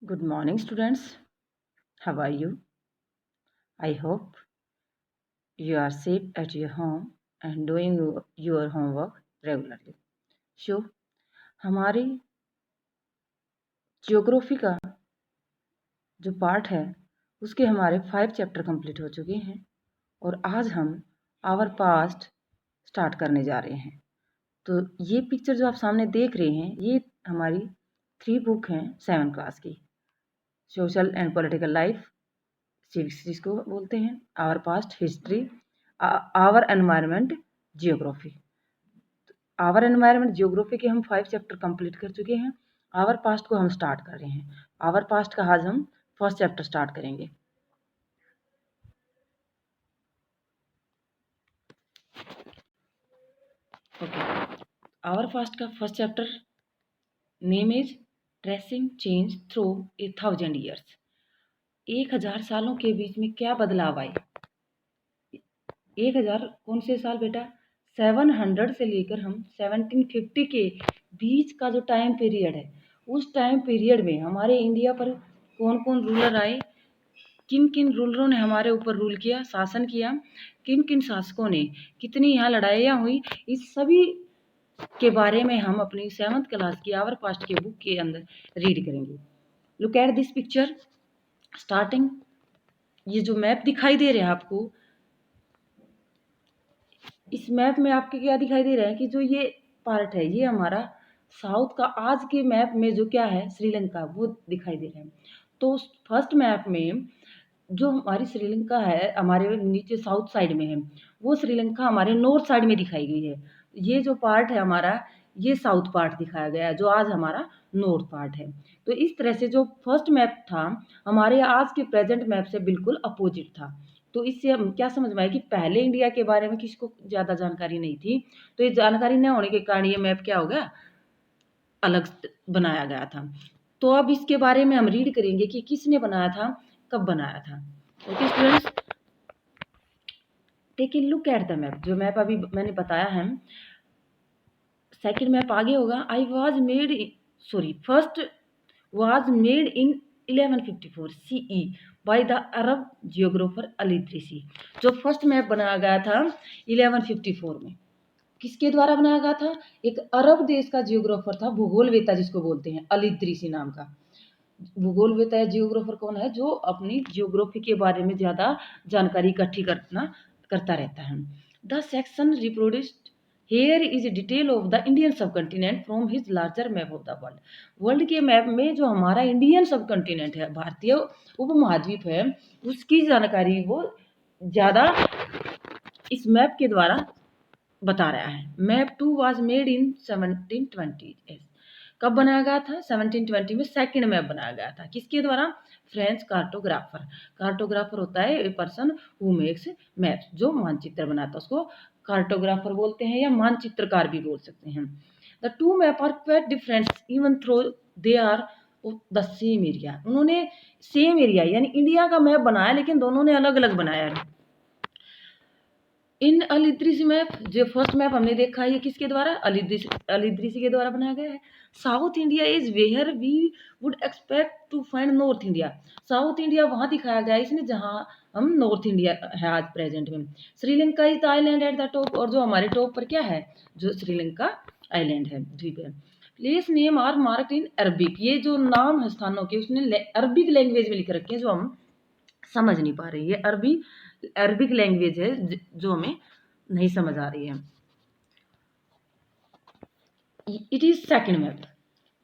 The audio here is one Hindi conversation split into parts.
Good morning, students. How are you? I hope you are safe at your home and doing your homework regularly. So, हमारी जियोग्राफी का जो पार्ट है उसके हमारे 5 चैप्टर कंप्लीट हो चुके हैं और आज हम आवर पास्ट स्टार्ट करने जा रहे हैं। तो ये पिक्चर जो आप सामने देख रहे हैं ये हमारी 3 बुक हैं 7 क्लास की। Social and political life civics जिसको बोलते हैं, our past history, our environment geography. Our environment geography के हम 5 चैप्टर कंप्लीट कर चुके हैं। आवर पास्ट को हम स्टार्ट कर रहे हैं। आवर पास्ट का आज हम फर्स्ट चैप्टर स्टार्ट करेंगे। ओके, आवर पास्ट का first chapter name is tracing change through 1000 years. 1000 सालों के बीच में क्या बदलाव आए। 1000 कौन से साल बेटा? 700 से लेकर हम 1750 के बीच का जो टाइम पीरियड है, उस टाइम पीरियड में हमारे इंडिया पर कौन कौन रूलर आए, किन किन रूलरों ने हमारे ऊपर रूल किया, शासन किया, किन किन शासकों ने कितनी यहाँ लड़ाइयाँ हुई, इस सभी के बारे में हम अपनी 7th क्लास की आवर पास्ट के बुक के अंदर रीड करेंगे। Look at this picture. Starting ये जो मैप दिखाई दे रहे हैं आपको, इस मैप में आपके क्या दिखाई दे रहा है कि जो ये पार्ट है ये हमारा साउथ का आज के मैप में जो क्या है श्रीलंका वो दिखाई दे रहा है। तो फर्स्ट मैप में जो हमारी श्रीलंका है हमारे नीचे साउथ साइड में है, वो श्रीलंका हमारे नॉर्थ साइड में दिखाई गई है। ये जो पार्ट है हमारा ये साउथ पार्ट दिखाया गया है जो आज हमारा नॉर्थ पार्ट है। तो इस तरह से जो फर्स्ट मैप था हमारे आज के प्रेजेंट मैप से बिल्कुल अपोजिट था। तो इससे हम क्या समझ में आए कि पहले इंडिया के बारे में किसको ज़्यादा जानकारी नहीं थी, तो ये जानकारी न होने के कारण ये मैप क्या हो गया, अलग बनाया गया था। तो अब इसके बारे में हम रीड करेंगे कि किसने बनाया था, कब बनाया था। Okay students, take a look at the map. जो मैप अभी मैंने बताया है, सेकंड मैप आगे होगा। I was made first was made in 1154 CE by the Arab geographer al-Idrisi। जो फर्स्ट मैप बनाया गया था 1154 में, किसके द्वारा बनाया गया था? एक अरब देश का जियोग्राफर था, भूगोलवेता जिसको बोलते हैं, अल-इद्रिसी नाम का। भूगोलवेता जियोग्राफर कौन है? जो अपनी जियोग्राफी के बारे में ज़्यादा जानकारी इकट्ठी करता रहता है। The section reproduced here is detail of the Indian subcontinent from his larger map of the world. World के मैप में जो हमारा इंडियन सब कंटिनेंट है, भारतीय उपमहाद्वीप है, उसकी जानकारी वो ज़्यादा इस मैप के द्वारा बता रहा है। Map 2 was made in 1720। कब बनाया गया था? 1720 में सेकंड मैप बनाया गया था। किसके द्वारा? French cartographer. कार्टोग्राफर होता है a person who makes maps, जो मानचित्र बनाता है उसको कार्टोग्राफर बोलते हैं या मानचित्रकार भी बोल सकते हैं। The two map are quite different even though they are the same area. उन्होंने सेम एरिया यानी इंडिया का मैप बनाया लेकिन दोनों ने अलग अलग बनाया है। इन अल-इद्रिसी मैप, जो फर्स्ट मैप हमने देखा है ये किसके द्वारा? अल-इद्रिसी के द्वारा बनाया गया है। South India is where we would expect to find north India. South India वहाँ दिखाया गया है इसने जहाँ हम नॉर्थ इंडिया है आज प्रेजेंट में। Sri Lanka is the island at the top, और जो हमारे टॉप पर क्या है? जो श्रीलंका आइलैंड है, द्वीप है। Place name are marked in Arabic. ये जो नाम है स्थानों के उसने अरबिक लैंग्वेज में लिख रखे हैं जो हम समझ नहीं पा रही है। अरबिक लैंग्वेज है जो हमें नहीं समझ आ रही है। It is second map.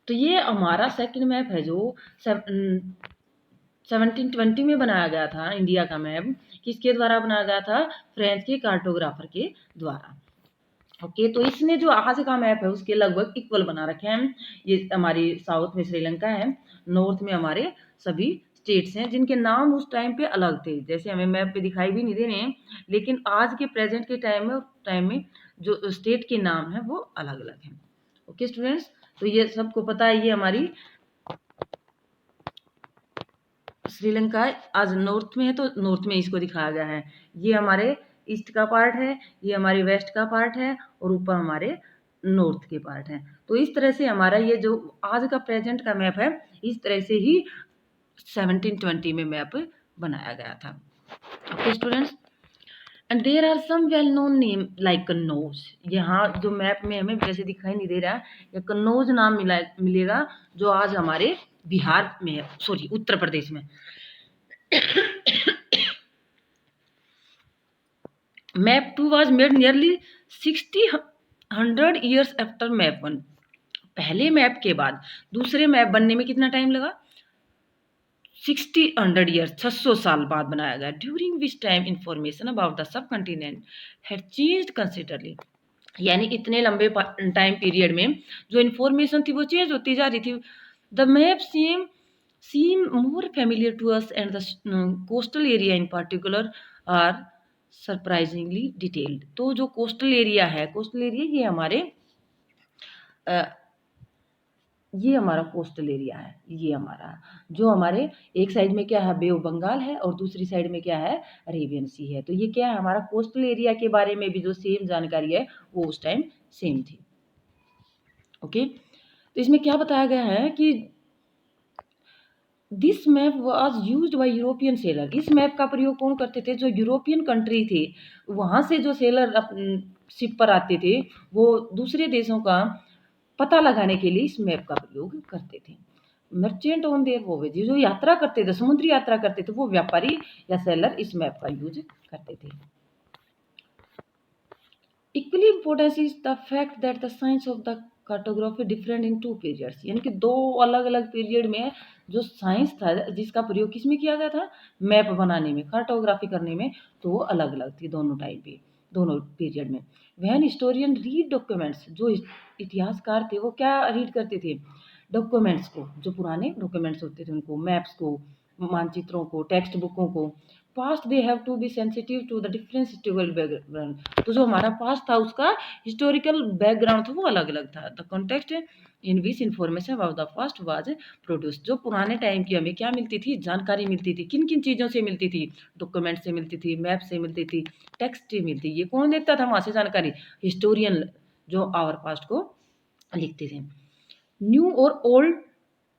तो ये हमारा सेकंड मैप है जो 1720 में बनाया गया था। इंडिया का मैप किसके द्वारा बनाया गया था? फ्रेंच के कार्टोग्राफर के द्वारा। ओके, तो इसने जो आज का मैप है उसके लगभग इक्वल बना रखे हैं। ये हमारी साउथ में श्रीलंका है, नॉर्थ में हमारे सभी स्टेट्स हैं जिनके नाम उस टाइम पे अलग थे, जैसे हमें मैप पे दिखाई भी नहीं दे रहे हैं, लेकिन आज के प्रेजेंट के टाइम में जो स्टेट के नाम है वो अलग अलग हैं। ओके स्टूडेंट्स, तो ये सबको पता है ये हमारी श्रीलंका आज नॉर्थ में है तो नॉर्थ में इसको दिखाया गया है। ये हमारे ईस्ट का पार्ट है, ये हमारे वेस्ट का पार्ट है और ऊपर हमारे नॉर्थ के पार्ट है। तो इस तरह से हमारा ये जो आज का प्रेजेंट का मैप है इस तरह से ही 1720 में मैप बनाया गया था। Okay students, and there are some well known name like Kannauj. यहाँ जो मैप में हमें वैसे दिखाई नहीं दे रहा है, या कन्नौज नाम मिलेगा जो आज हमारे बिहार में है, सॉरी उत्तर प्रदेश में। Map 2 was made nearly 100 years after map 1। पहले मैप के बाद दूसरे मैप बनने में कितना टाइम लगा? 100 ईयर्स, 600 साल बाद बनाया गया। During which time information about the subcontinent had changed considerably. यानी इतने लंबे टाइम पीरियड में जो इन्फॉर्मेशन थी वो चेंज होती जा रही थी। The map seem more familiar to us, and the coastal area in particular are surprisingly detailed। तो जो कोस्टल एरिया है, कोस्टल एरिया ये हमारा कोस्टल एरिया है। ये हमारा जो हमारे एक साइड में क्या है, बे ऑफ बंगाल है, और दूसरी साइड में क्या है, अरेबियन सी है। तो ये क्या है, हमारा कोस्टल एरिया के बारे में भी जो सेम जानकारी है वो उस टाइम सेम थी। ओके, तो इसमें क्या बताया गया है कि this map was used by European seller. इस मैप का प्रयोग कौन करते थे? जो यूरोपियन कंट्री थे, वहाँ से जो सेलर शिप पर आते थे वो दूसरे देशों का पता लगाने के लिए इस मैप का प्रयोग करते थे। मर्चेंट ऑन देयर वोवेज, जो यात्रा करते थे, समुद्री यात्रा करते थे, वो व्यापारी या सेलर इस मैप का यूज करते थे। Equally importance is the fact that the science of the cartography different in 2 periods. यानी कि 2 अलग अलग पीरियड में जो साइंस था जिसका प्रयोग किसमें किया गया था? मैप बनाने में, कार्टोग्राफी करने में, तो वो अलग अलग थी दोनों टाइम पे, दोनों पीरियड में। वैन हिस्टोरियन रीड डॉक्यूमेंट्स, जो इतिहासकार थे वो क्या रीड करते थे? डॉक्यूमेंट्स को, जो पुराने डॉक्यूमेंट्स होते थे उनको, मैप्स को, मानचित्रों को, टेक्स्ट बुकों को। Past they have to be sensitive to the difference historical background. तो जो हमारा पास्ट था उसका हिस्टोरिकल बैकग्राउंड था वो अलग अलग था। The context in which information about the past was produce. जो पुराने टाइम की हमें क्या मिलती थी, जानकारी मिलती थी, किन किन चीज़ों से मिलती थी? डॉक्यूमेंट से मिलती थी, मैप से मिलती थी, टेक्स्ट से मिलती। ये कौन देता था वहाँ से जानकारी? हिस्टोरियन, जो आवर पास्ट को लिखते थे। न्यू और ओल्ड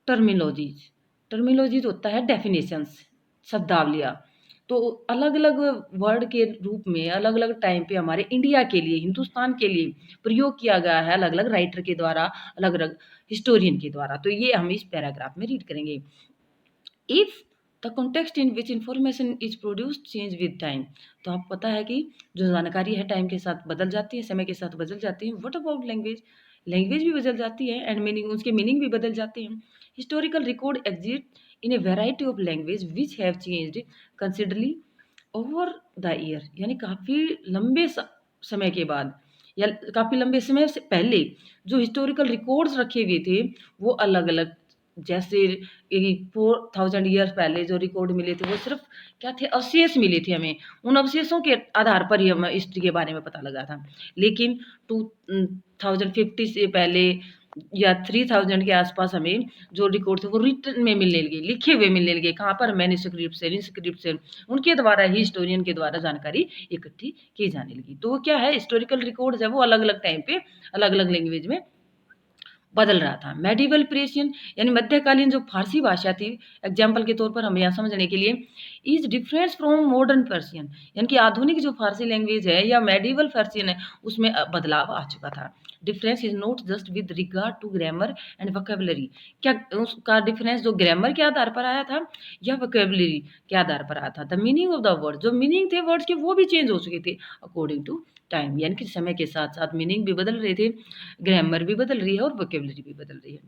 टर्मिनोलॉजीज होता है डेफिनेशंस, शब्दावलियाँ। तो अलग अलग वर्ड के रूप में अलग अलग टाइम पे हमारे इंडिया के लिए, हिंदुस्तान के लिए प्रयोग किया गया है अलग अलग राइटर के द्वारा, अलग अलग हिस्टोरियन के द्वारा। तो ये हम इस पैराग्राफ में रीड करेंगे। If the context in which information is produced change with time. तो आप पता है कि जो जानकारी है टाइम के साथ बदल जाती है, समय के साथ बदल जाती है। What about language? लैंग्वेज भी बदल जाती है, एंड मीनिंग, उसके मीनिंग भी बदल जाते हैं। Historical record exist in a variety of language which have changed considerably over the year. यानी काफ़ी लंबे समय के बाद या काफ़ी लंबे समय से पहले जो हिस्टोरिकल रिकॉर्ड्स रखे हुए थे वो अलग अलग, जैसे 4000 ईयर्स पहले जो रिकॉर्ड मिले थे वो सिर्फ क्या थे, अवशेष मिले थे हमें। उन अवशेषों के आधार पर ही हमें हिस्ट्री के बारे में पता लगा था। लेकिन 2050 से पहले या 3000 के आसपास हमें जो रिकॉर्ड थे वो रिटन में मिलने लगे, लिखे हुए मिलने लगे। कहाँ पर? मैन्युस्क्रिप्ट से, इंस्क्रिप्ट से, उनके द्वारा ही, हिस्टोरियन के द्वारा जानकारी इकट्ठी की जाने लगी। तो वो क्या है, हिस्टोरिकल रिकॉर्ड्स है वो अलग अलग टाइम पे अलग अलग लैंग्वेज में बदल रहा था। मेडिवल पर्शियन यानी मध्यकालीन जो फारसी भाषा थी, एग्जाम्पल के तौर पर हम यहाँ समझने के लिए, is difference from modern Persian. यानी कि आधुनिक जो फारसी लैंग्वेज है या मेडिवल पर्शियन है उसमें बदलाव आ चुका था। Difference is not just with regard to grammar and vocabulary. क्या उसका डिफरेंस जो ग्रामर के आधार पर आया था या वोकेबलरी के आधार पर आया था? The meaning of the word, जो मीनिंग थे वर्ड्स के वो भी चेंज हो चुके थे अकॉर्डिंग टू टाइम। यानी कि समय के साथ साथ मीनिंग भी बदल रहे थे, ग्रामर भी बदल रही है और वोकेबलरी भी बदल रही है।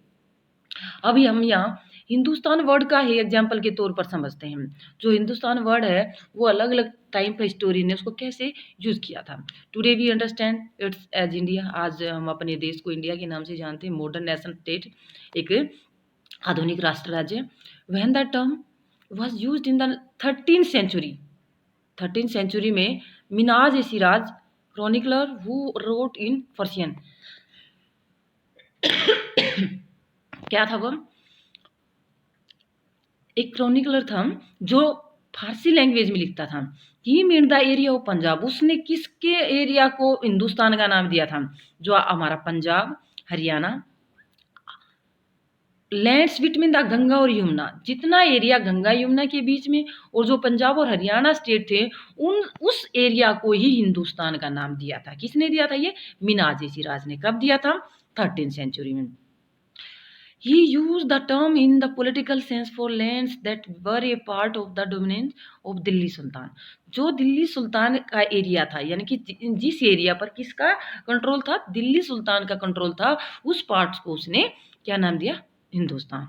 अभी हम यहाँ हिंदुस्तान वर्ड का ही एग्जाम्पल के तौर पर समझते हैं। जो हिंदुस्तान वर्ड है वो अलग अलग टाइम पर हिस्टोरियन ने उसको कैसे यूज किया था। Today we understand its as India. आज हम अपने देश को इंडिया के नाम से जानते हैं, मॉडर्न नेशन स्टेट, एक आधुनिक राष्ट्र राज्य। When the term was used in the 13th century, 13th century में Minhaj i Siraj chronicler who wrote in Persian क्या था वो? एक क्रॉनिकलर था जो फारसी लैंग्वेज में लिखता था। He mean the area of Punjab. उसने किसके एरिया को हिंदुस्तान का नाम दिया था? जो हमारा Punjab, Haryana, lands between the Ganga और यमुना, जितना एरिया गंगा यमुना के बीच में और जो पंजाब और हरियाणा स्टेट थे, उन उस एरिया को ही हिंदुस्तान का नाम दिया था। किसने दिया था? ये मिनाजी सिराज ने। कब दिया था? 13th सेंचुरी में। He used the term in the political sense for lands that were a part of the dominance of Delhi सुल्तान। जो दिल्ली सुल्तान का एरिया था, यानी कि जिस एरिया पर किसका कंट्रोल था? दिल्ली सुल्तान का कंट्रोल था, उस पार्ट को उसने क्या नाम दिया? Hindustan.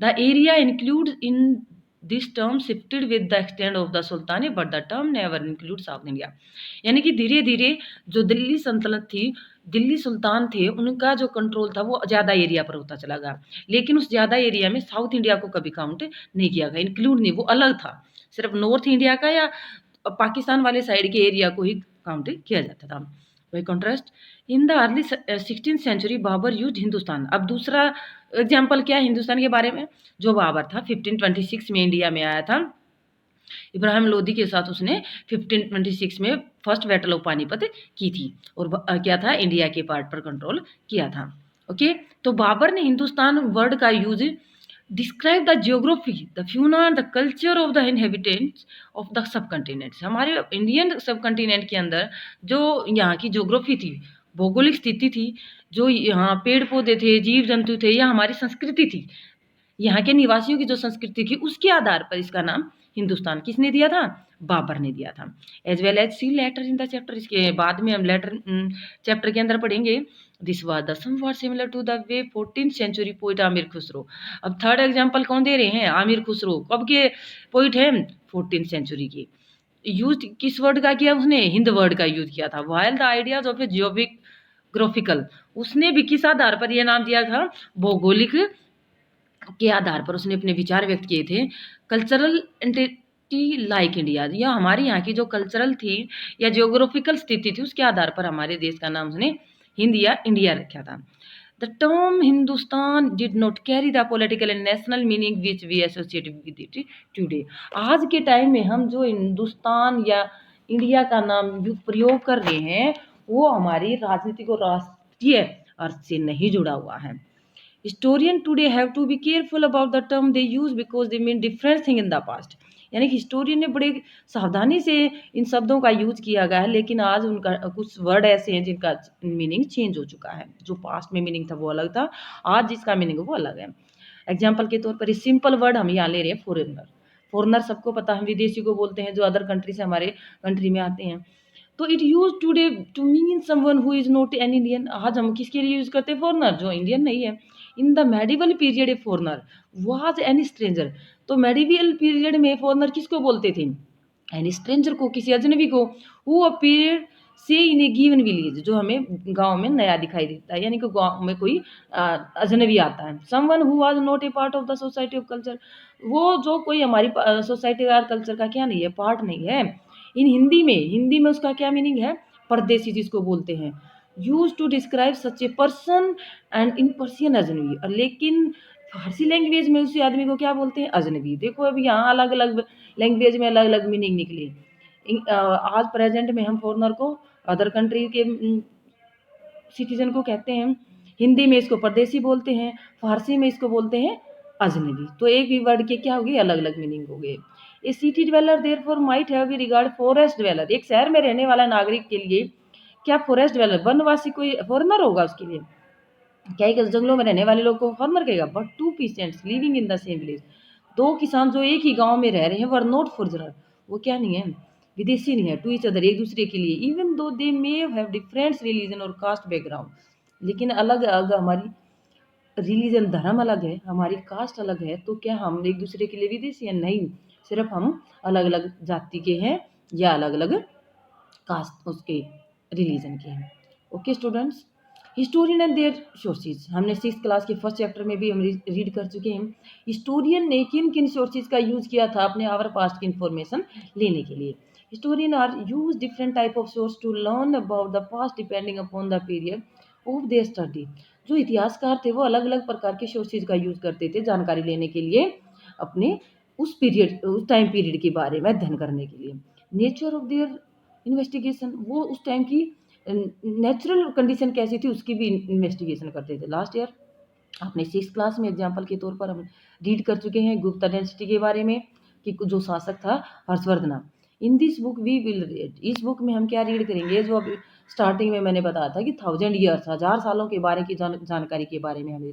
The area include in this term shifted with the extend of the Sultani but the term never include south India. यानी कि धीरे धीरे जो दिल्ली सल्तनत थी, दिल्ली सुल्तान थे, उनका जो कंट्रोल था वो ज़्यादा एरिया पर होता चला गया, लेकिन उस ज़्यादा एरिया में साउथ इंडिया को कभी काउंट नहीं किया गया, इंक्लूड नहीं, वो अलग था। सिर्फ नॉर्थ इंडिया का या पाकिस्तान वाले साइड के एरिया को ही काउंट किया जाता था। By contrast in the early 16th century Babur use Hindustan. अब दूसरा एग्जाम्पल क्या है हिंदुस्तान के बारे में? जो बाबर था 1526 में इंडिया में आया था, इब्राहिम लोदी के साथ उसने 1526 में फर्स्ट बैटल ऑफ पानीपत की थी और क्या था? इंडिया के पार्ट पर कंट्रोल किया था। ओके, तो बाबर ने हिंदुस्तान वर्ड का use describe the geography, the fauna, the culture of the inhabitants of the sub continents. हमारे इंडियन सब कंटिनेंट के अंदर जो यहाँ की ज्योग्राफी थी, भौगोलिक स्थिति थी, जो यहाँ पेड़ पौधे थे, जीव जंतु थे, या हमारी संस्कृति थी, यहाँ के निवासियों की जो संस्कृति थी, उसके आधार पर इसका नाम हिंदुस्तान किसने दिया था? बाबर ने दिया था। As well as see later in the chapter, इसके बाद में हम लेटर चैप्टर के अंदर पढ़ेंगे। This was the somewhat similar to the way 14th century poet Amir Khusrau. अब थर्ड एग्जांपल कौन दे रहे हैं? आमिर खुसरो। कब के पोइट हैं? 14th सेंचुरी के। यूज किस वर्ड का किया उसने? हिंद वर्ड का यूज किया था। While the ideas of A geographical, उसने भी किस आधार पर यह नाम दिया था? भौगोलिक के आधार पर उसने अपने विचार व्यक्त किए थे। कल्चरल एंटिटी लाइक इंडिया, या हमारे यहाँ की जो कल्चरल थी या जियोग्राफिकल स्थिति थी, उसके आधार पर हमारे देश का नाम उसने हिंद या इंडिया रखा था। The term Hindustan did not carry the political and national meaning which we associate with it today. आज के टाइम में हम जो हिंदुस्तान या इंडिया का नाम प्रयोग कर रहे हैं, वो हमारी राजनीतिक और राष्ट्रीय अर्थ से नहीं जुड़ा हुआ है। Historian today have to be careful about the term they use because they mean different thing in the past। यानी कि हिस्टोरियन ने बड़े सावधानी से इन शब्दों का यूज किया गया है, लेकिन आज उनका कुछ वर्ड ऐसे हैं जिनका मीनिंग चेंज हो चुका है। जो पास्ट में मीनिंग था वो अलग था, आज जिसका मीनिंग वो अलग है। एग्जाम्पल के तौर पर सिंपल वर्ड हम यहाँ ले रहे हैं फॉरेनर। फॉरेनर सबको पता, हम विदेशी को बोलते हैं जो अदर कंट्री से हमारे कंट्री में आते हैं। तो it use today to mean someone who is not an Indian. आज हम किसके लिए यूज करते हैं? फॉरनर, जो इंडियन नहीं है। In the medieval period A foreigner was an stranger. तो मेडिवल पीरियड में फॉरनर किसको बोलते थे? एन स्ट्रेंजर को, किसी अजनबी को। हु अपीयर्ड से इन ए गिवन विलेज, जो हमें गांव में नया दिखाई देता है, यानी कि गांव में कोई अजनबी आता है। Someone who was not a part of the society of culture, वो जो कोई हमारी सोसाइटी और कल्चर का क्या नहीं है? पार्ट नहीं है। इन हिंदी में उसका क्या मीनिंग है? परदेसी जिसको बोलते हैं। Use to describe such a person and in Persian ajnabi. और लेकिन फारसी लैंग्वेज में उसी आदमी को क्या बोलते हैं? अजनबी। देखो अभी यहाँ अलग अलग लैंग्वेज में अलग अलग मीनिंग निकली। आज प्रेजेंट में हम फॉरनर को अदर कंट्री के सिटीजन को कहते हैं। हिंदी में इसको परदेसी बोलते हैं, फारसी में इसको बोलते हैं अजनबी। तो एक ही वर्ड के क्या हो गए? अलग अलग मीनिंग हो गए। A city dweller therefore might have be regard forest dweller. एक शहर में रहने वाला नागरिक के लिए क्या फॉरेस्ट ड्वेलर, वनवासी, कोई फॉरनर होगा उसके लिए? क्या है? जंगलों में रहने वाले लोग को फॉरनर कहेगा। But two peasants living in the same village, दो किसान जो एक ही गांव में रह रहे हैं, वर नॉट फॉरनर, वो क्या नहीं है? विदेशी नहीं है। टू ईच अदर, एक दूसरे के लिए। Even though they may have different religion और कास्ट बैकग्राउंड, लेकिन अलग अलग हमारी रिलीजन, धर्म अलग है, हमारी कास्ट अलग है, तो क्या हम एक दूसरे के लिए विदेशी हैं? नहीं, सिर्फ हम अलग अलग जाति के हैं या अलग अलग कास्ट उसके रिलीजन के हैं। Okay students, historian and their sources हमने 6th क्लास के फर्स्ट चैप्टर में भी हम रीड कर चुके हैं। हिस्टोरियन ने किन किन सोर्सेज का यूज किया था अपने आवर पास्ट की इंफॉर्मेशन लेने के लिए? Historian are use different type of source to learn about the past depending upon the period of their study. जो इतिहासकार थे वो अलग अलग प्रकार के सोर्सेज का यूज करते थे जानकारी लेने के लिए, अपने उस पीरियड, उस टाइम पीरियड के बारे में अध्ययन करने के लिए। नेचर ऑफ देयर इन्वेस्टिगेशन, वो उस टाइम की नेचुरल कंडीशन कैसी थी उसकी भी इन्वेस्टिगेशन करते थे। लास्ट ईयर अपने 6th क्लास में एग्जाम्पल के तौर पर हम रीड कर चुके हैं गुप्ता डायनेस्टी के बारे में कि जो शासक था Harshavardhana. In this book we will read, इस बुक में हम क्या रीड करेंगे, जो अभी स्टार्टिंग में मैंने बताया था कि 1000 ईयर्स, 1000 सालों के बारे की जानकारी के बारे में हमें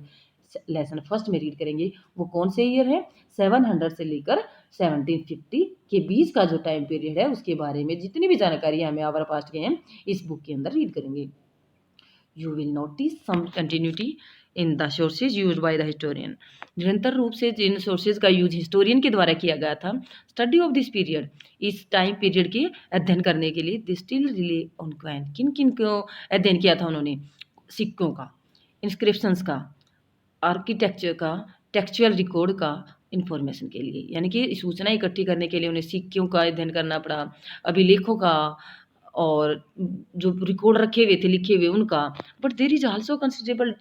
लेसन फर्स्ट में रीड करेंगे। वो कौन से ईयर है, 700 से लेकर 1750 के बीच का जो टाइम पीरियड है उसके बारे में जितनी भी जानकारी हमें आवर पास्ट के हैं इस बुक के अंदर रीड करेंगे। You will notice some continuity in the sources used by the historian. निरंतर रूप से जिन सोर्सेज का यूज हिस्टोरियन के द्वारा किया गया था स्टडी ऑफ दिस पीरियड, इस टाइम पीरियड के अध्ययन करने के लिए, they still relay on coin, किन किन को अध्ययन किया था उन्होंने, सिक्कों का, इंस्क्रिप्शंस का, आर्किटेक्चर का, टेक्सचुअल रिकॉर्ड का इंफॉर्मेशन के लिए, यानी कि सूचना इकट्ठी करने के लिए उन्हें सिक्कों का अध्ययन करना पड़ा, अभिलेखों का, और जो रिकॉर्ड रखे हुए थे लिखे हुए उनका। But there is also considerable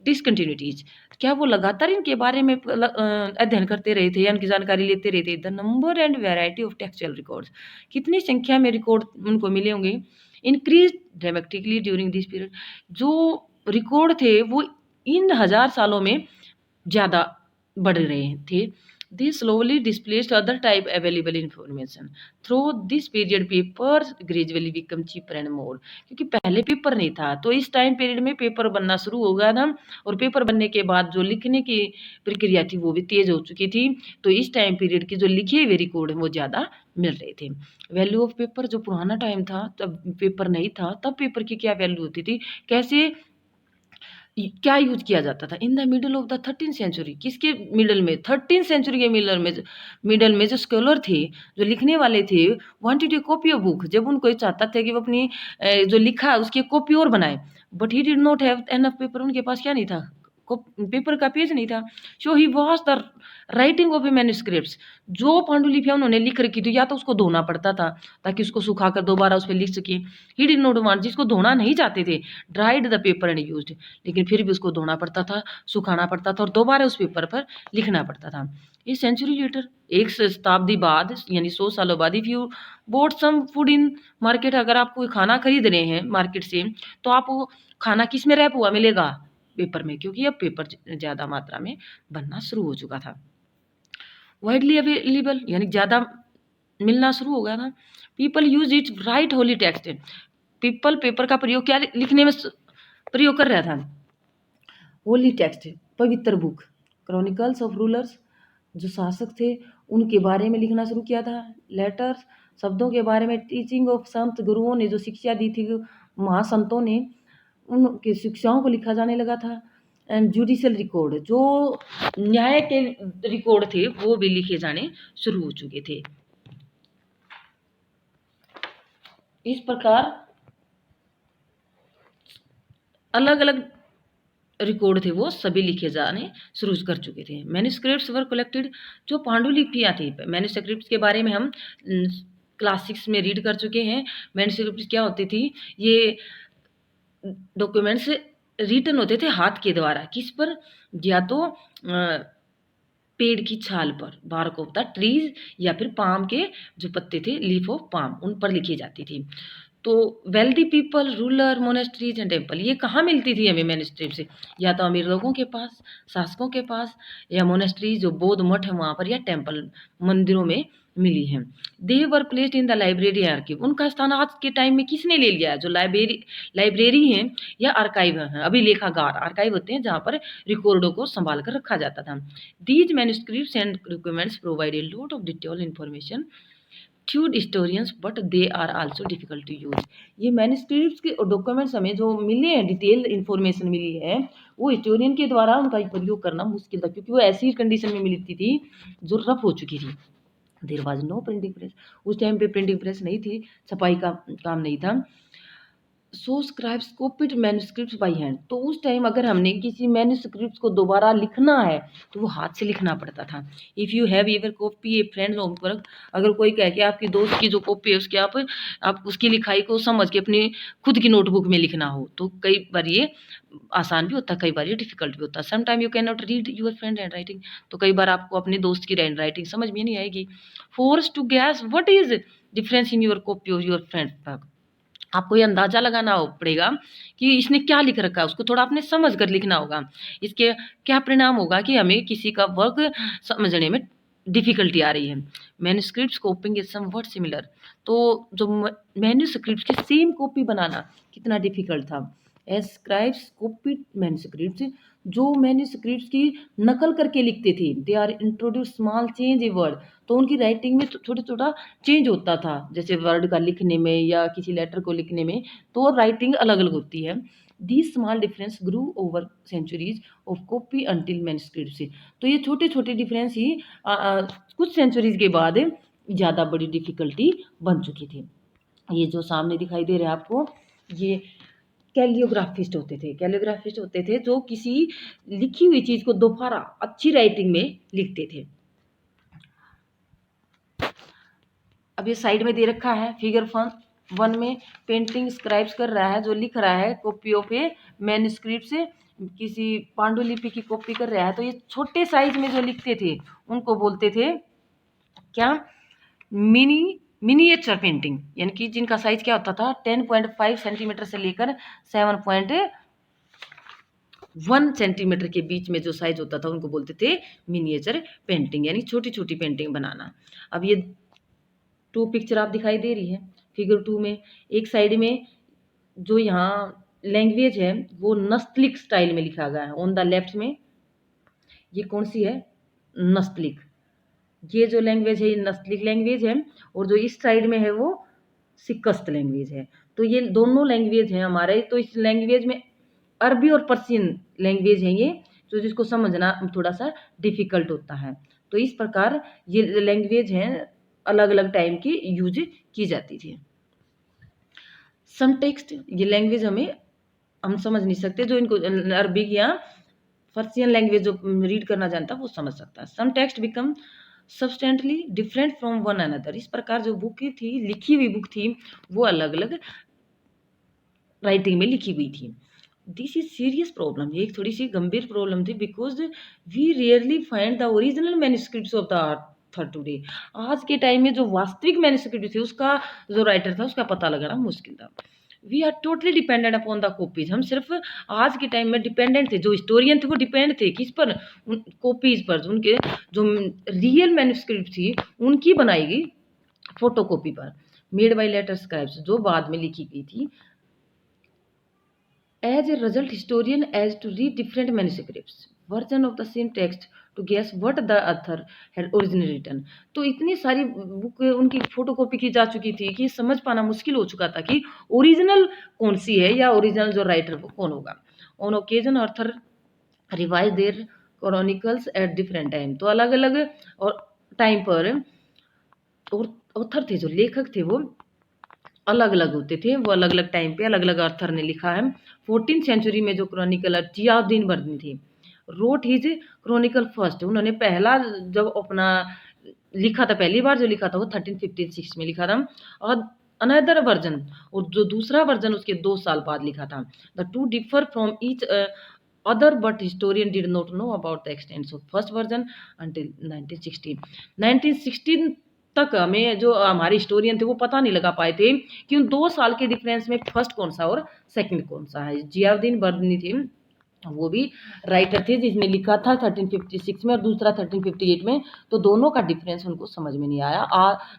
discontinuities, क्या वो लगातार इनके बारे में अध्ययन करते रहे थे या इनकी जानकारी लेते रहे थे। The number and variety of textual records, कितनी संख्या में रिकॉर्ड उनको मिले होंगे, increase dramatically during this period, जो रिकॉर्ड थे वो इन 1000 सालों में ज़्यादा बढ़ रहे थे। They slowly displaced other type available information. Through this period, paper gradually become cheaper and more. क्योंकि पहले पेपर नहीं था तो इस टाइम पीरियड में पेपर बनना शुरू हो गया था, और पेपर बनने के बाद जो लिखने की प्रक्रिया थी वो भी तेज हो चुकी थी। तो इस टाइम पीरियड के जो लिखे हुए रिकॉर्ड हैं वो ज़्यादा मिल रहे थे। वैल्यू ऑफ पेपर, जो पुराना टाइम था तब पेपर नहीं था, तब पेपर की क्या वैल्यू होती थी, कैसे क्या यूज किया जाता था। In the middle of the 13th century, किसके मिडल में, 13th सेंचुरी के मिडल में जो स्कॉलर थे, जो लिखने वाले थे, wanted A copy of book, जब उनको चाहता था कि वो अपनी जो लिखा उसकी कॉपी और बनाए, but he did not have enough paper, उनके पास क्या नहीं था, पेपर का पेज नहीं था। So he was the writing of a manuscripts, जो पांडुलिपियां उन्होंने लिख रखी थी या तो उसको धोना पड़ता था ताकि उसको सुखाकर दोबारा उस पर लिख सके। ही डिड नॉट वांट, जिसको धोना नहीं चाहते थे, dried the paper and used, लेकिन फिर भी उसको धोना पड़ता था, सुखाना पड़ता था और दोबारा उस पेपर पर लिखना पड़ता था। इस सेंचुरी लेटर, एक शताब्दी बाद यानी 100 सालों बाद, if you bought some food in market, अगर आप कोई खाना खरीद रहे हैं मार्केट से तो आपको खाना किस में रैप हुआ मिलेगा, पेपर में, क्योंकि अब पेपर ज़्यादा मात्रा में बनना शुरू हो चुका था। वाइडली अवेलेबल यानी ज़्यादा मिलना शुरू हो गया था। People use it right Holi text, people paper का प्रयोग क्या लिखने में प्रयोग कर रहा था, होली टेक्स्ट, पवित्र बुक, क्रॉनिकल्स ऑफ रूलर्स, जो शासक थे उनके बारे में लिखना शुरू किया था। लेटर्स, शब्दों के बारे में, टीचिंग ऑफ संत, गुरुओं ने जो शिक्षा दी थी, महासंतों ने, उनकी शिक्षाओं को लिखा जाने लगा था। एंड जुडिशियल रिकॉर्ड, जो न्याय के रिकॉर्ड थे वो भी लिखे जाने शुरू हो चुके थे। इस प्रकार अलग अलग रिकॉर्ड थे वो सभी लिखे जाने शुरू कर चुके थे। मैन्युस्क्रिप्ट्स वर कलेक्टेड, जो पांडुलिपियाँ थी, मैन्युस्क्रिप्ट्स के बारे में हम क्लास 6 में रीड कर चुके हैं। मैन्युस्क्रिप्ट्स क्या होती थी, ये डॉक्यूमेंट्स रिटन होते थे हाथ के द्वारा, किस पर, या तो पेड़ की छाल पर, बार्क ऑफ द ट्रीज, या फिर पाम के जो पत्ते थे, लीफ ऑफ पाम, उन पर लिखी जाती थी। तो wealthy people, ruler, monasteries and temple, ये कहाँ मिलती थी हमें मैन्युस्क्रिप्ट से, या तो अमीर लोगों के पास, शासकों के पास, या मोनेस्ट्रीज जो बौद्ध मठ है वहाँ पर, या टेम्पल मंदिरों में मिली हैं। They were placed in the library archive, उनका स्थान आज के टाइम में किसने ले लिया है, जो लाइब्रेरी हैं या आर्काइव हैं, अभिलेखागार, आर्काइव होते हैं जहाँ पर रिकॉर्डों को संभाल कर रखा जाता था। These manuscripts and documents provide a lot of detail information to historians but they are also difficult to use. ये मैन्युस्क्रिप्ट्स के डॉक्यूमेंट्स हमें जो मिले हैं, डिटेल इन्फॉर्मेशन मिली है, वो हिस्टोरियन के द्वारा उनका प्रयोग करना मुश्किल था, क्योंकि वो ऐसी कंडीशन में मिलती थी जो रफ हो चुकी थी। There was no printing press, उस टाइम पे प्रिंटिंग प्रेस नहीं थी, छपाई का काम नहीं था। So scribes copied manuscripts by hand, तो उस टाइम अगर हमने किसी मैन्युस्क्रिप्ट्स को दोबारा लिखना है तो वो हाथ से लिखना पड़ता था। If you have ever copy A friend notebook, अगर कोई कह के आपकी दोस्त की जो कॉपी है उसके आप उसकी लिखाई को समझ के अपनी खुद की नोटबुक में लिखना हो, तो कई बार ये आसान भी होता है, कई बार ये डिफिकल्ट भी होता है। Some time you can not read your friend hand writing, तो कई बार आपको अपने दोस्त की हैंड राइटिंग समझ में नहीं आएगी। Force to guess what is difference in your copy और योर फ्रेंड, आपको ये अंदाजा लगाना पड़ेगा कि इसने क्या लिख रखा है, उसको थोड़ा आपने समझ कर लिखना होगा। इसके क्या परिणाम होगा कि हमें किसी का वर्क समझने में डिफिकल्टी आ रही है। Manuscript कॉपिंग is somewhat similar. तो जो मैन्युस्क्रिप्ट की सेम कॉपी बनाना कितना डिफिकल्ट था। एज स्क्राइब्स कॉपीड मैन्युस्क्रिप्ट, जो मैन्युस्क्रिप्ट की नकल करके लिखते थे, they are introduce small change a word, तो उनकी राइटिंग में छोटा छोटा चेंज होता था, जैसे वर्ड का लिखने में या किसी लेटर को लिखने में, तो राइटिंग अलग अलग होती है। This small difference grew over centuries of copy until manuscript से। तो ये छोटे छोटे डिफरेंस ही कुछ सेंचुरीज के बाद ज़्यादा बड़ी डिफिकल्टी बन चुकी थी। ये जो सामने दिखाई दे रहा है आपको, ये कैलियोग्राफिस्ट होते थे। कैलियोग्राफिस्ट होते थे जो किसी लिखी हुई चीज़ को दोबारा अच्छी राइटिंग में लिखते थे। अब ये साइड में दे रखा है फिगर 1 में पेंटिंग स्क्राइब्स कर रहा है, जो लिख रहा है कॉपियों पे मैन्युस्क्रिप्ट से, किसी पांडुलिपि की कॉपी कर रहा है। तो ये छोटे साइज में जो लिखते थे उनको बोलते थे क्या, मिनिएचर पेंटिंग, यानी कि जिनका साइज क्या होता था 10.5 सेंटीमीटर से लेकर 7.1 सेंटीमीटर के बीच में जो साइज होता था उनको बोलते थे मिनिएचर पेंटिंग, यानी छोटी छोटी पेंटिंग बनाना। अब ये 2 पिक्चर आप दिखाई दे रही है फिगर 2 में। एक साइड में जो यहाँ लैंग्वेज है वो नस्तलिक स्टाइल में लिखा गया है। ऑन द लेफ्ट में ये कौन सी है, नस्तलिक। ये जो लैंग्वेज है ये नस्तलिक लैंग्वेज है, और जो इस साइड में है वो सिक्कस्त लैंग्वेज है। तो ये दोनों लैंग्वेज हैं हमारे। तो इस लैंग्वेज में अरबी और पर्शियन लैंग्वेज है ये, जो जिसको समझना थोड़ा सा डिफिकल्ट होता है। तो इस प्रकार ये लैंग्वेज हैं अलग अलग टाइम की यूज की जाती थी। सम टेक्स्ट, ये लैंग्वेज हम समझ नहीं सकते, जो इनको अरबिक या पर्शियन लैंग्वेज जो रीड करना जानता है वो समझ सकता है। Some text become substantially different from one another. इस प्रकार जो बुक थी, लिखी हुई बुक थी, वो अलग अलग राइटिंग में लिखी हुई थी। दिस इज सीरियस प्रॉब्लम, ये एक थोड़ी सी गंभीर प्रॉब्लम थी, because we rarely find the original manuscripts of the author today. आज के टाइम में जो वास्तविक मैन्युस्क्रिप्ट थी उसका जो राइटर था उसका पता लगाना मुश्किल था। We are totally dependent upon the copies, हम सिर्फ आज के टाइम में डिपेंडेंट थे। जो हिस्टोरियन थे वो डिपेंड थे किस पर, कॉपीज पर, उनके जो रियल मैन्युस्क्रिप्ट थी उनकी बनाई गई फोटो कॉपी पर, मेड बाई लेटर स्क्राइब्स, जो बाद में लिखी गई थी। As a result, historian has to read different manuscripts, version of the same text to guess what the author had originally written। तो इतनी सारी बुक उनकी फोटोकॉपी की जा चुकी थी कि समझ पाना मुश्किल हो चुका था कि ओरिजिनल कौन सी है या ओरिजिनल जो राइटर वो कौन होगा। On occasion author revise their chronicles at different time. तो अलग अलग और टाइम पर और ऑथर थे, जो लेखक थे वो अलग अलग होते थे, वो अलग अलग टाइम पे अलग अलग ऑथर ने लिखा है। 14th सेंचुरी में जो क्रॉनिकलर जियाउद्दीन बर्नी थे, रोट हिज क्रॉनिकल फर्स्ट, उन्होंने पहला जब अपना लिखा था, पहली बार जो लिखा था वो 1356 में लिखा था। और अनदर वर्जन, और जो दूसरा वर्जन उसके 2 साल बाद लिखा था। The two differ from each other but historian did not know about the extent of first version until 1916 तक हमें जो हमारे हिस्टोरियन थे वो पता नहीं लगा पाए थे कि उन 2 साल के डिफरेंस में फर्स्ट कौन सा और सेकंड कौन सा है। जियाउद्दीन बर्नी थे, वो भी राइटर थे जिसने लिखा था 1356 में और दूसरा 1358 में। तो दोनों का डिफरेंस उनको समझ में नहीं आया,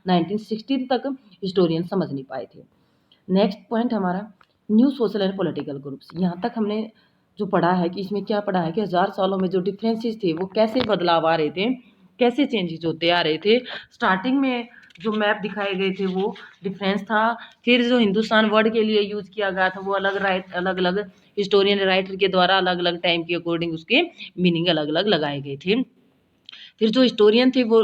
1916 तक हिस्टोरियन समझ नहीं पाए थे। नेक्स्ट पॉइंट हमारा new social and political groups. यहाँ तक हमने जो पढ़ा है कि इसमें क्या पढ़ा है कि 1000 सालों में जो डिफरेंसेस थे वो कैसे बदलाव आ रहे थे, कैसे चेंजेस होते आ रहे थे। स्टार्टिंग में जो मैप दिखाए गए थे वो डिफरेंस था, फिर जो हिंदुस्तान वर्ड के लिए यूज किया गया था वो अलग अलग हिस्टोरियन राइटर के द्वारा अलग अलग टाइम के अकॉर्डिंग उसके मीनिंग अलग अलग लगाए गए थे। फिर जो हिस्टोरियन थे वो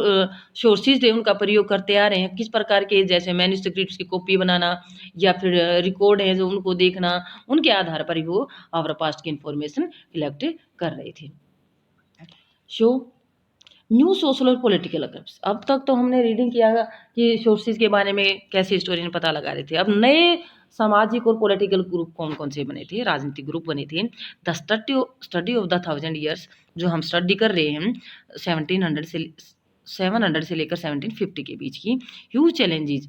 सोर्सेज थे उनका प्रयोग करते आ रहे हैं, किस प्रकार के, जैसे मैन्युस्क्रिप्ट्स की कॉपी बनाना या फिर रिकॉर्ड है जो उनको देखना, उनके आधार पर ही वो आवर पास्ट की इंफॉर्मेशन कलेक्ट कर रहे थे। शो न्यू सोशल और पॉलिटिकल ग्रुप्स। अब तक तो हमने रीडिंग किया कि सोर्सेज के बारे में कैसे हिस्टोरियन पता लगा रहे थे। अब नए सामाजिक और पॉलिटिकल ग्रुप कौन कौन से बने थे, राजनीतिक ग्रुप बने थे। The study of the 1000 years, जो हम स्टडी कर रहे हैं 700 से लेकर 1750 के बीच की ह्यूज चैलेंजेस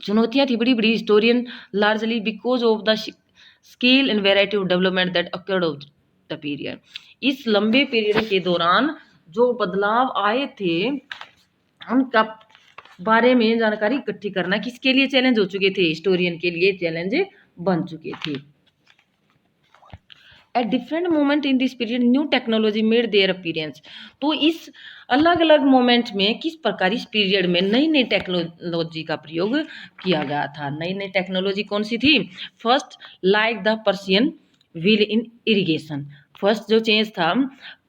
चुनौतियां थी बड़ी बड़ी historian largely because of the scale and variety of development that occurred of the period. इस लंबे पीरियड के दौरान जो बदलाव आए थे उनका बारे में जानकारी इकट्ठी करना किसके लिए चैलेंज हो चुके थे, हिस्टोरियन के लिए चैलेंज बन चुके थे। At different moment in this period new technology made their appearance. तो इस अलग अलग मोमेंट में किस प्रकार इस पीरियड में नई नई टेक्नोलॉजी का प्रयोग किया गया था। नई नई टेक्नोलॉजी कौन सी थी? First, like the Persian wheel in irrigation. First जो चेंज था,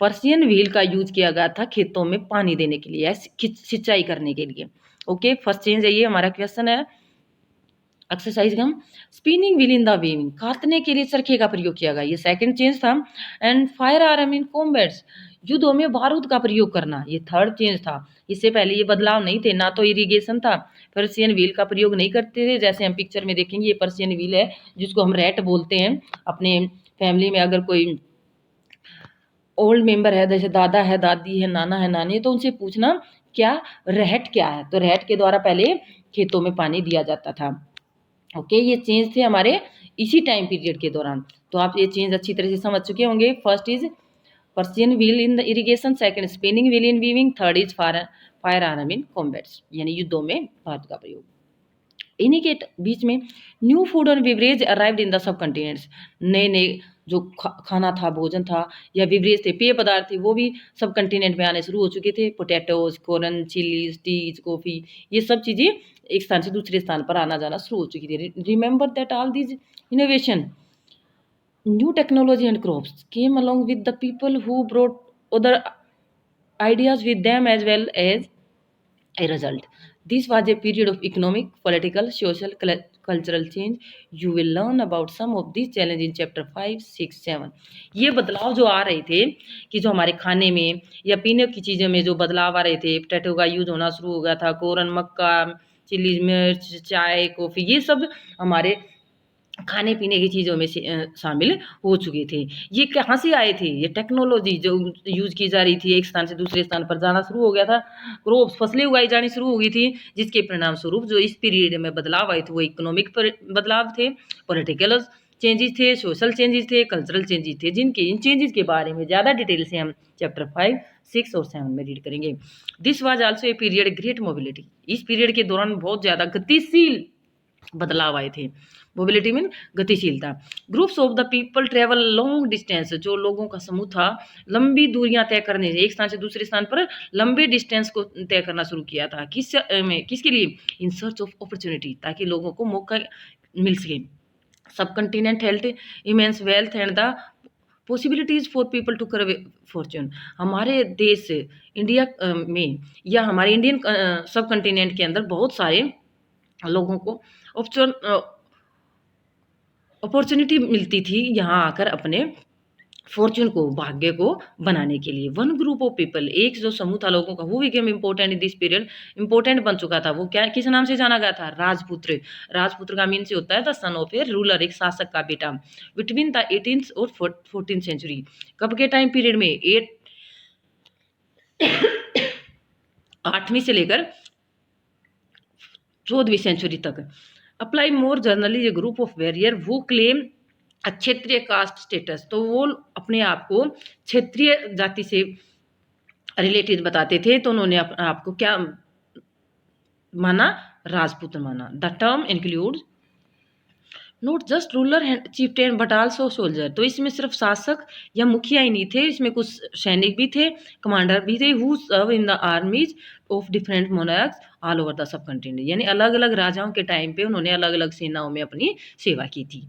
पर्शियन व्हील का यूज किया गया था खेतों में पानी देने के लिए, सिंचाई करने के लिए। ओके, फर्स्ट चेंज है ये। हमारा क्वेश्चन है एक्सरसाइज का। Spinning wheel in the weaving, काटने के लिए चरखे का प्रयोग किया गया, ये सेकंड चेंज था। And fire arm in combats, युद्धों में बारूद का प्रयोग करना, ये थर्ड चेंज था। इससे पहले ये बदलाव नहीं थे, ना तो इरिगेशन था, पर्शियन व्हील का प्रयोग नहीं करते थे। जैसे हम पिक्चर में देखेंगे ये पर्शियन व्हील है जिसको हम रैट बोलते हैं। अपने फैमिली में अगर कोई ओल्ड मेंबर है, जैसे दादा है, दादी है, नाना है, नानी है, तो उनसे पूछना क्या रहट क्या है, तो रहट के द्वारा पहले खेतों में पानी दिया जाता था। ओके, ये चेंज थे हमारे इसी टाइम पीरियड के दौरान। तो आप ये चेंज अच्छी तरह से समझ चुके होंगे। First is Persian wheel in the irrigation, second spinning wheel in weaving, third is fire arm in combats, यानी युद्धों में बारूद का प्रयोग। इन्हीं के बीच में न्यू फूड और beverage arrived in the sub continents, नए नए जो खाना था, भोजन था या बिवरेज थे, पेय पदार्थ थे, वो भी सब कंटिनेंट में आने शुरू हो चुके थे। Potatoes, corn, chillies, teas, coffee, ये सब चीज़ें एक स्थान से दूसरे स्थान पर आना जाना शुरू हो चुकी थी। Remember that all these innovation, new technology and crops came along with the people who brought other ideas with them as well as a result. This was a period of economic, political, social, cultural change. You will learn about some of these challenges in chapter 5, 6, 7. ये बदलाव जो आ रहे थे कि जो हमारे खाने में या पीने की चीज़ों में जो बदलाव आ रहे थे, पोटैटो का यूज होना शुरू हो गया था, कॉर्न, मक्का, चिली, मिर्च, चाय, कॉफ़ी, ये सब हमारे खाने पीने की चीज़ों में से शामिल हो चुके थे। ये कहाँ से आए थे? ये टेक्नोलॉजी जो यूज़ की जा रही थी, एक स्थान से दूसरे स्थान पर जाना शुरू हो गया था, क्रॉप्स, फसलें उगाई जानी शुरू हो गई थी, जिसके परिणाम स्वरूप जो इस पीरियड में बदलाव आए थे वो इकोनॉमिक बदलाव थे, पॉलिटिकल चेंजेस थे, सोशल चेंजेस थे, कल्चरल चेंजेस थे, जिनके इन चेंजेस के बारे में ज़्यादा डिटेल से हम चैप्टर 5, 6 और 7 में रीड करेंगे। This was also a period great mobility, इस पीरियड के दौरान बहुत ज़्यादा गतिशील बदलाव आए थे। मोबिलिटी मीन गतिशीलता। Groups of the people travel long distance, जो लोगों का समूह था लंबी दूरियां तय करने, एक स्थान से दूसरे स्थान पर लंबे डिस्टेंस को तय करना शुरू किया था। किसके लिए? इन सर्च ऑफ अपॉर्चुनिटी, ताकि लोगों को मौका मिल सके। Subcontinent held immense wealth and the possibilities for people to carve fortune. हमारे देश इंडिया में या हमारे इंडियन सब कंटिनेंट के अंदर बहुत सारे लोगों को अपॉर्चुनिटी मिलती थी यहाँ आकर अपने फॉर्च्यून को, भाग्य को बनाने के लिए। वन ग्रुप ऑफ पीपल, एक जो समूह था लोगों का, वो became important in this period, important बन चुका था। वो क्या, किस नाम से जाना गया था? राजपुत्र। राजपुत्र का मीन से होता है the son of A ruler, एक शासक का बेटा। बिटवीन द 18th और 14th सेंचुरी, कब के टाइम पीरियड में? 8वीं से लेकर 14वीं सेंचुरी तक। अप्लाई more generally a group of warrior who claim Kshatriya caste status, तो वो अपने आप को क्षेत्रीय जाति से रिलेटेड बताते थे, तो उन्होंने आपको क्या माना? राजपूत माना। The term include not just ruler and chieftain but also soldier, तो इसमें सिर्फ शासक या मुखिया ही नहीं थे, इसमें कुछ सैनिक भी थे, कमांडर भी थे, who serve in the armies of different monarchs all over the subcontinent, यानी अलग अलग राजाओं के टाइम पे उन्होंने अलग अलग सेनाओं में अपनी सेवा की थी।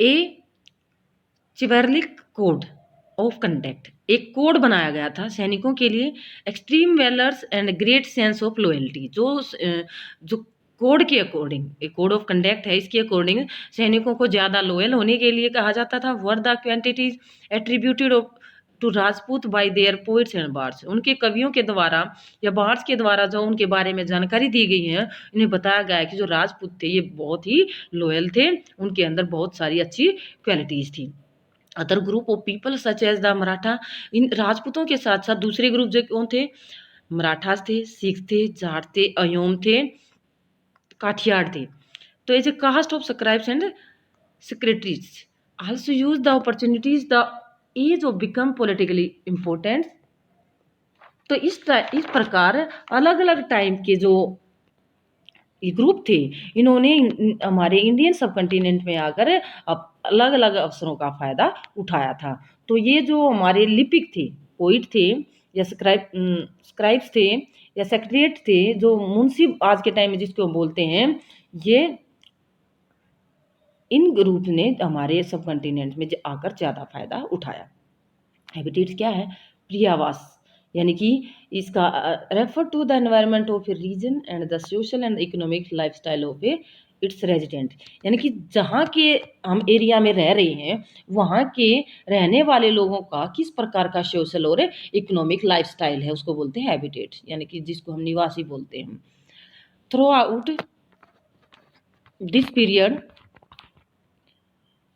A chivalric code of conduct, एक कोड बनाया गया था सैनिकों के लिए, extreme valours and great sense of loyalty, जो कोड के अकॉर्डिंग, एक कोड ऑफ कंडक्ट है, इसके अकॉर्डिंग सैनिकों को ज़्यादा लॉयल होने के लिए कहा जाता था। Were the qualities attributed to Rajput by their poets and bards, उनके कवियों के द्वारा या बार्ड्स के द्वारा जो उनके बारे में जानकारी दी गई है, इन्हें बताया गया है कि जो राजपूत थे ये बहुत ही लॉयल थे, उनके अंदर बहुत सारी अच्छी क्वालिटीज़ थी। Other group of people such as the Maratha, इन राजपूतों के साथ साथ दूसरे ग्रुप जो कौन थे? मराठास थे, सिख थे, जाट थे, अयोम थे, काठियार थे। तो as a caste of scribes and secretaries also use the opportunities the age of become politically important। तो इस प्रकार अलग अलग टाइम के जो ये ग्रुप थे, इन्होंने हमारे इंडियन सब कंटिनेंट में आकर अलग अलग अवसरों का फायदा उठाया था। तो ये जो हमारे लिपिक थे, पोइट थे, या स्क्राइब्स थे, या सेक्रेटरीट थे, जो मुंशी आज के टाइम में जिसको बोलते हैं, ये इन ग्रुप ने हमारे सब कॉन्टिनेंट में आकर ज़्यादा फायदा उठाया। हैबिटेट्स क्या है? प्रिय आवास, यानी कि इसका refer to the environment of a region and the social and economic lifestyle of a its resident, यानी कि जहाँ के हम एरिया में रह रहे हैं वहाँ के रहने वाले लोगों का किस प्रकार का सोशल और इकोनॉमिक लाइफस्टाइल है, उसको बोलते हैं हैबिटेट, यानी कि जिसको हम निवासी बोलते हैं। Through out this period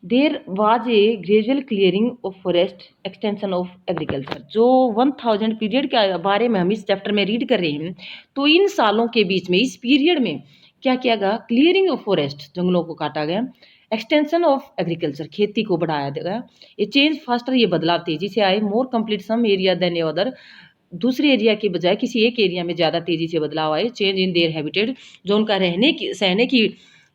there was a gradual clearing of forest, extension of agriculture. जो 1000 पीरियड के बारे में हम इस चैप्टर में रीड कर रहे हैं, तो इन सालों के बीच में, इस पीरियड में क्या किया गया? क्लियरिंग ऑफ फॉरेस्ट, जंगलों को काटा गया, एक्सटेंशन ऑफ एग्रीकल्चर, खेती को बढ़ाया गया, ये चेंज फास्टर, ये बदलाव तेजी से आए, more complete some area than a other, दूसरे एरिया के बजाय किसी एक एरिया में ज़्यादा तेजी से बदलाव आए, चेंज इन देयर हैबिटेट, जो उनका रहने की सहने की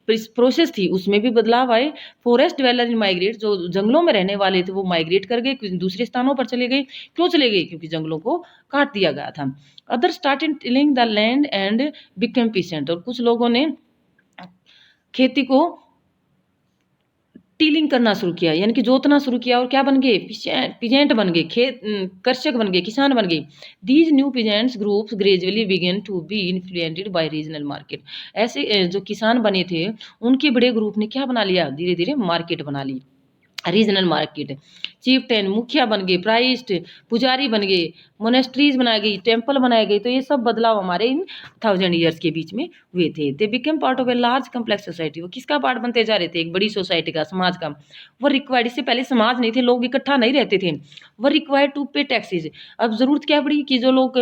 प्रोसेस थी उसमें भी बदलाव आए। फॉरेस्ट ड्वेलर इन माइग्रेट, जो जंगलों में रहने वाले थे वो माइग्रेट कर गए, कुछ दूसरे स्थानों पर चले गए। क्यों चले गए? क्योंकि जंगलों को काट दिया गया था। Other started tilling the land and become pheasant, और कुछ लोगों ने खेती को टीलिंग करना शुरू किया, यानी कि जोतना शुरू किया, और क्या बन गए? पिजेंट बन गए, कृषक बन गए, किसान बन गए। These new peasants groups gradually begin to be influenced by regional market, ऐसे जो किसान बने थे उनके बड़े ग्रुप ने क्या बना लिया? धीरे धीरे मार्केट बना ली, रीजनल मार्केट। चीफटेन, मुखिया बन गए, प्राइस्ट, पुजारी बन गए, मोनेस्ट्रीज बनाई गई, टेम्पल बनाए गए। तो ये सब बदलाव हमारे इन 1000 ईयर्स के बीच में हुए थे। They become part of a large complex society, वो किसका पार्ट बनते जा रहे थे? एक बड़ी सोसाइटी का, समाज का। वो रिक्वायर्ड, इससे पहले समाज नहीं थे, लोग इकट्ठा नहीं रहते थे। वो रिक्वायर्ड टू पे टैक्सेज, अब जरूरत क्या पड़ी कि जो लोग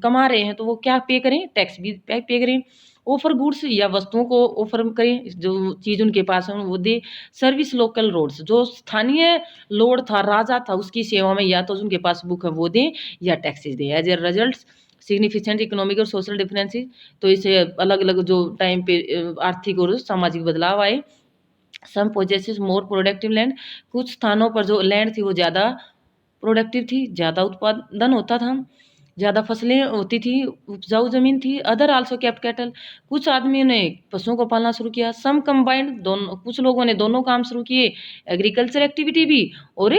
कमा रहे हैं तो वो क्या पे करें? टैक्स भी पे करें। ऑफर गुड्स, या वस्तुओं को ऑफर करें, जो चीज़ उनके पास है वो दे। सर्विस लोकल रोड्स, जो स्थानीय लॉर्ड था, राजा था, उसकी सेवा में या तो उनके पास बुक है वो दें या टैक्सेस दें। As a result significant economic और सोशल डिफरेंसेस, तो इसे अलग अलग जो टाइम पे आर्थिक और सामाजिक बदलाव आए। सम पोजेसेस मोर प्रोडक्टिव लैंड, कुछ स्थानों पर जो लैंड थी वो ज़्यादा प्रोडक्टिव थी, ज़्यादा उत्पादन होता था, ज़्यादा फसलें होती थी, उपजाऊ ज़मीन थी। अदर आल्सो केप्ट कैटल, कुछ आदमियों ने पशुओं को पालना शुरू किया। सम कंबाइंड, दोनों, कुछ लोगों ने दोनों काम शुरू किए, एग्रीकल्चर एक्टिविटी भी और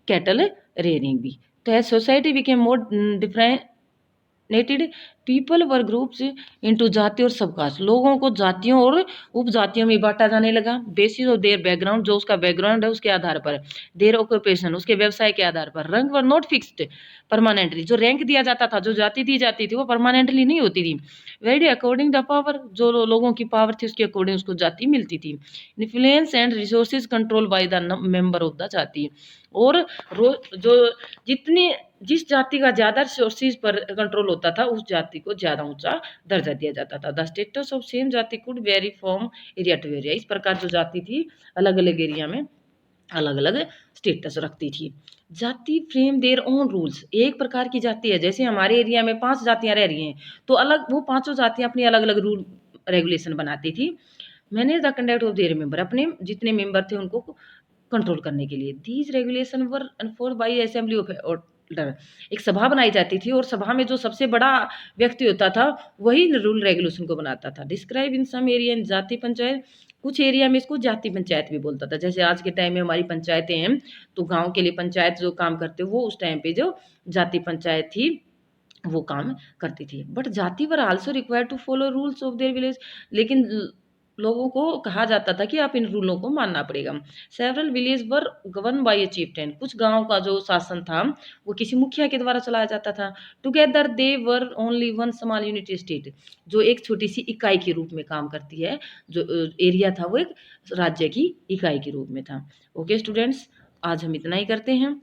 कैटल रेयरिंग भी। तो as society became more differentiated, people were groups into जाति और सबकास्ट, लोगों को जातियों और उपजातियों में बांटा जाने लगा। बेसिस ऑफ देयर बैकग्राउंड, जो उसका बैकग्राउंड है उसके आधार पर। देयर ऑक्यूपेशन, उसके व्यवसाय के आधार पर। Rank were not fixed permanently, जो रैंक दिया जाता था, जो जाति दी जाती थी वो परमानेंटली नहीं होती थी। वेरी अकॉर्डिंग द पावर, जो लोगों की पावर थी उसके अकॉर्डिंग उसको जाति मिलती थी। Influence and resources control by the member of the जाति, और जो जितनी जिस जाति का ज़्यादा रिसोर्सेज पर कंट्रोल होता था उस जाति को ज़्यादा ऊंचा दर्जा दिया जाता था। The status of same jati could vary from area to area, इस प्रकार जो जाति थी अलग अलग एरिया में अलग अलग स्टेटस रखती थी। जाति फ्रेम देयर ओन रूल्स, एक प्रकार की जाति है, जैसे हमारे एरिया में 5 जातियां रह रही हैं तो अलग वो पांचों जातियां अपनी अलग अलग रूल रेगुलेशन बनाती थी। Manage the conduct of their member, अपने जितने मेंबर थे उनको कंट्रोल करने के लिए। These regulation were enforce by assembly of order, एक सभा बनाई जाती थी और सभा में जो सबसे बड़ा व्यक्ति होता था वही रूल रेगुलेशन को बनाता था। Describe in some area in जाति पंचायत, कुछ एरिया में इसको जाति पंचायत भी बोलता था। जैसे आज के टाइम में हमारी पंचायतें हैं तो गांव के लिए पंचायत जो काम करते वो उस टाइम पे जो जाति पंचायत थी वो काम करती थी। But jati were also required to follow rules of their village, लेकिन लोगों को कहा जाता था कि आप इन रूलों को मानना पड़ेगा। Several village were govern by A Chieftain, कुछ गांव का जो शासन था वो किसी मुखिया के द्वारा चलाया जाता था। Together they were only one small unit state, जो एक छोटी सी इकाई के रूप में काम करती है, जो एरिया था वो एक राज्य की इकाई के रूप में था। ओके स्टूडेंट्स, आज हम इतना ही करते हैं।